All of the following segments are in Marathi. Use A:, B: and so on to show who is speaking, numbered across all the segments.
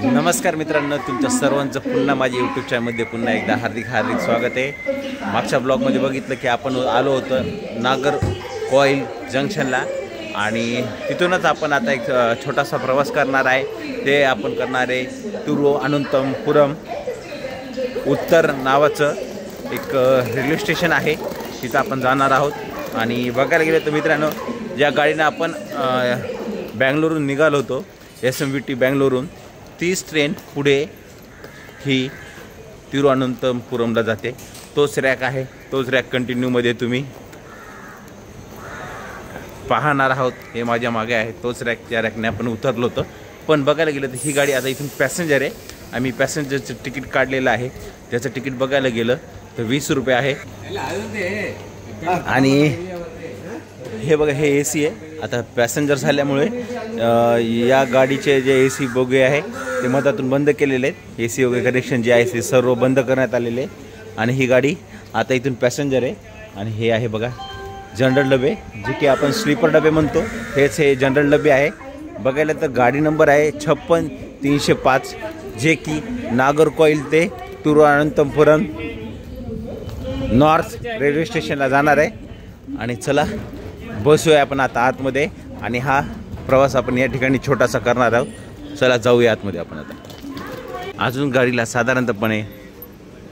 A: नमस्कार मित्रांनो, तुमच्या सर्वांचं पुन्हा माझ्या यूट्यूब चॅनलमध्ये पुन्हा एकदा हार्दिक स्वागत आहे। मागच्या ब्लॉगमध्ये बघितलं की आपण आलो होतो नागरकोइल जंक्शनला आणि तिथूनच आपण आता एक छोटासा प्रवास करणार आहे। ते आपण करणार आहे तिरुवनंतपुरम उत्तर नावाचं एक रेल्वे स्टेशन आहे, तिथं आपण जाणार आहोत। आणि बघायला गेलं तर मित्रांनो, ज्या गाडीनं आपण बँगलोरहून निघालो होतो SMVT बँगलोरहून, तीच ट्रेन पुढे ही तिरुवनंतपुरमला जाते। तोच रॅक आहे, तोच रॅक कंटिन्यूमध्ये तुम्ही पाहणार आहोत। हे माझ्या मागे आहे तोच रॅक, त्या रॅकने आपण उतरलो होतो। पण बघायला गेलं तर ही गाडी आता इथून पॅसेंजर आहे। आम्ही पॅसेंजरचं तिकीट काढलेलं आहे, त्याचं तिकीट बघायला गेलं तर 20 रुपये आहे। आणि हे बघा, हे AC आहे। आता पॅसेंजर झाल्यामुळे या गाडीचे जे AC बोगे आहे ते मधातून बंद केलेले आहेत। AC वगैरे कनेक्शन जे आहे ते सर्व बंद करण्यात आलेले। आणि ही गाडी आता इथून पॅसेंजर आहे। आणि हे आहे बघा जनरल डबे, जे की आपण स्लीपर डबे म्हणतो, हेच हे जनरल डबे आहे। बघायला तर गाडी नंबर आहे 56305, जे की नागरकोइल ते तिरुवनंतपुरम नॉर्थ रेल्वे स्टेशनला जाणार आहे। आणि चला बसूया आपण आता आतमध्ये, आणि हा प्रवास आपण या ठिकाणी छोटासा करणार आहोत। चला जाऊया आतमध्ये आपण आता। अजून गाडीला साधारणतपणे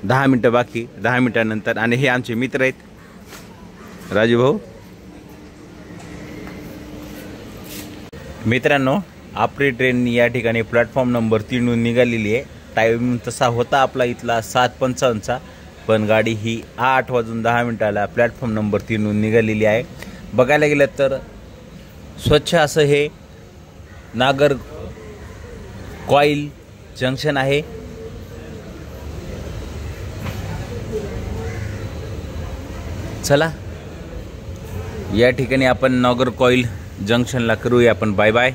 A: 10 मिनटं बाकी, 10 मिनटानंतर। आणि हे आमचे मित्र आहेत राजू भाऊ। मित्रांनो, आपली ट्रेन या ठिकाणी प्लॅटफॉर्म नंबर 3 निघालेली आहे। टाईम तसा होता आपला इथला 7:55चा, पण गाडी ही 8:10 प्लॅटफॉर्म नंबर 3 निघालेली आहे। बघायला गेलं तर स्वच्छ असं हे नागरकोइल जंक्शन आहे। चला या ठिकाणी आपण नागरकोइल जंक्शनला करूया आपण बाय बाय।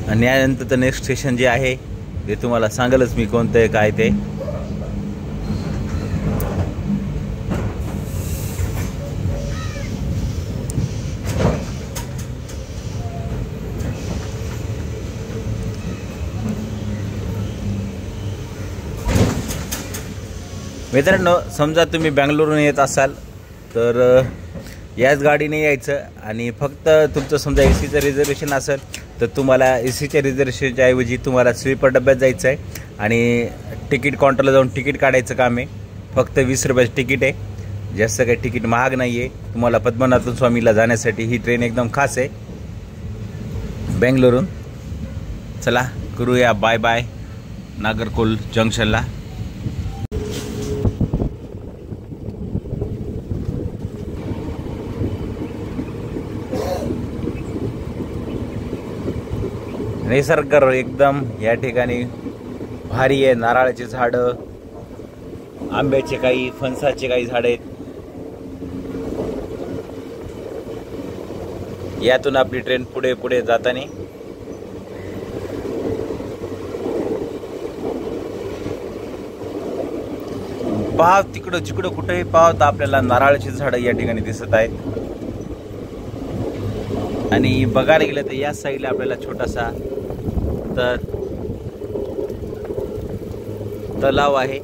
A: आणि यानंतर नेक्स्ट स्टेशन जे आहे ते तुम्हाला सांगेलच मी कोणतं आहे काय ते। मित्रांनो, समजा तुम्ही बँगलोरहून येत असाल तर याच गाडीने यायचं, आणि फक्त तुमचं समजा ACचं रिझर्वेशन असेल तर तुम्हाला ACच्या रिझर्वेशनच्या ऐवजी तुम्हाला स्लीपर डब्यात जायचं आहे। आणि तिकीट काउंटरला जाऊन तिकीट काढायचं काम आहे। फक्त 20 रुपयाचं तिकीट आहे, जास्त काही तिकीट महाग नाही आहे। तुम्हाला पद्मनाभ स्वामीला जाण्यासाठी ही ट्रेन एकदम खास आहे बँगलोरहून। चला करूया बाय बाय नागरकोइल जंक्शनला। निसर्ग एकदम या ठिकाणी भारी आहे। नारळाची झाडं, आंब्याचे काही, फणसाचे काही झाड आहेत। यातून आपली ट्रेन पुढे पुढे जाताना पाव, तिकडं जिकडं कुठेही पाव तर आपल्याला नारळाची झाडं या ठिकाणी दिसत आहेत। आणि बघायला गेलं तर या साईडला आपल्याला छोटासा तलाव आहे।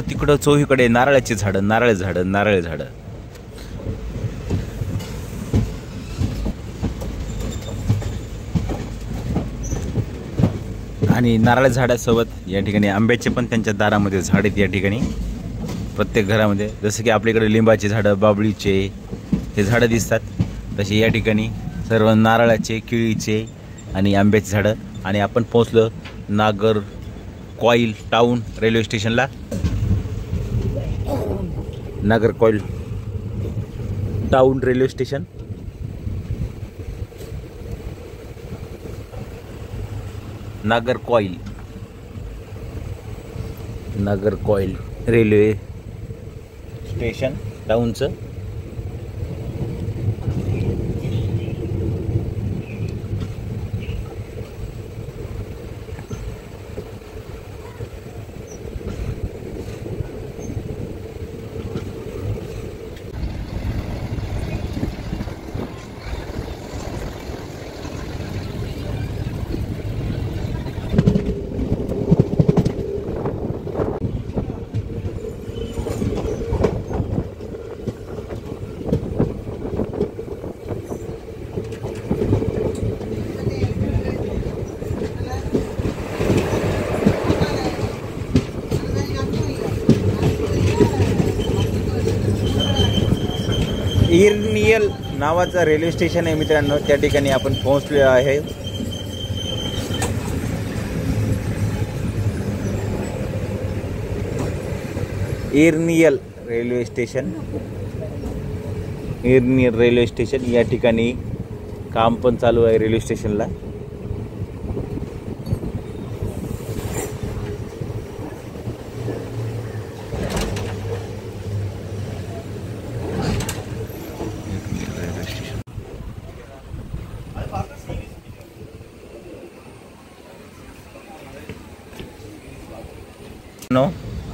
A: तिकडं चोहीकडे नारळाची झाडं, नारळ झाडं, नारळ झाडं। आणि नारळ झाडासोबत या ठिकाणी आंब्याचे पण त्यांच्या दारामध्ये झाड आहेत। या ठिकाणी प्रत्येक घरामध्ये जसं की आपल्याकडे लिंबाचे झाडं, बाबळीचे हे झाडं दिसतात, तसे या ठिकाणी सर्व नारळाचे, केळीचे आणि आंब्याचे झाडं। आणि आपण पोहोचलो नागरकोइल टाउन रेल्वे स्टेशनला। Nagercoil town railway station. Nagercoil Nagercoil railway station टाऊनचं. इरनियल नावाचं रेल्वे स्टेशन आहे मित्रांनो, त्या ठिकाणी आपण पोहोचलो आहे. इरनियल रेल्वे स्टेशन या ठिकाणी काम पण चालू आहे रेल्वे स्टेशनला.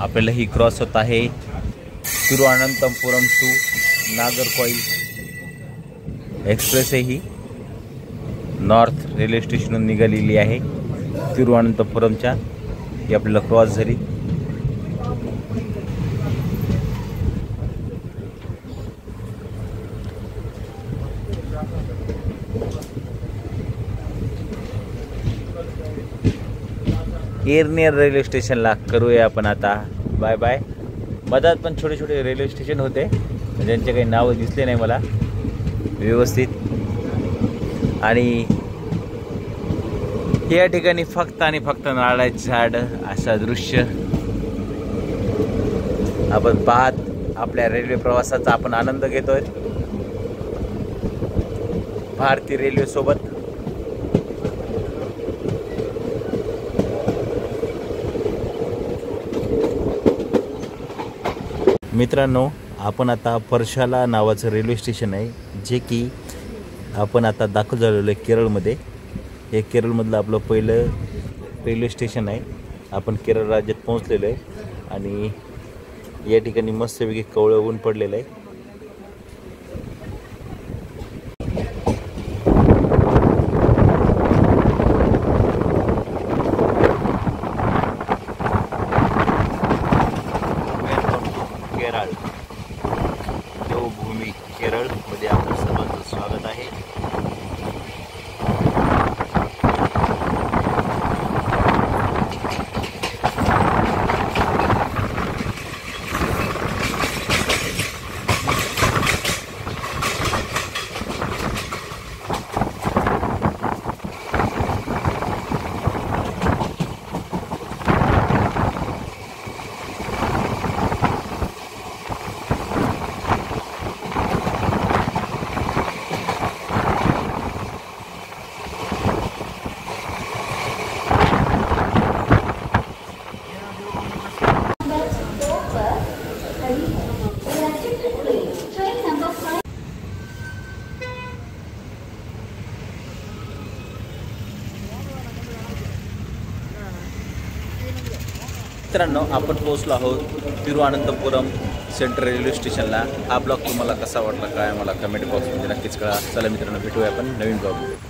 A: आपल्याला ही क्रॉस होत आहे तिरुअनंतपुरम टू नागरकोइल एक्सप्रेस आहे. ही नॉर्थ रेल्वे स्टेशनहून निघालेली आहे तिरुअनंतपुरमच्या. ही आपल्याला क्रॉस झाली. इरनियल रेल्वे स्टेशनला करूया आपण आता बाय बाय. मधात पण छोटे छोटे रेल्वे स्टेशन होते ज्यांचे काही नावं दिसले नाही मला व्यवस्थित. आणि या ठिकाणी फक्त आणि फक्त नारळाचे झाड असं दृश्य आपण पाहत आपल्या रेल्वे प्रवासाचा आपण आनंद घेतोय भारतीय रेल्वे सोबत. मित्रांनो, आपण आता परशाला नावाचं रेल्वे स्टेशन आहे जे की आपण आता दाखल झालेलो आहे केरळमध्ये. हे केरळमधलं आपलं पहिलं रेल्वे स्टेशन आहे. आपण केरळ राज्यात पोहोचलेलो आहे आणि या ठिकाणी मस्तपैकी कवळं ऊन पडलेलं आहे. देवभूमी केरळमध्ये आपलं सर्वांचं स्वागत आहे. मित्रांनो, आपण पोहोचलो आहोत तिरुअनंतपुरम सेंट्रल रेल्वे स्टेशनला. हा ब्लॉग तुम्हाला कसा वाटला काय मला कमेंट बॉक्समध्ये नक्कीच कळा. चला मित्रांनो, भेटूया आपण नवीन ब्लॉग.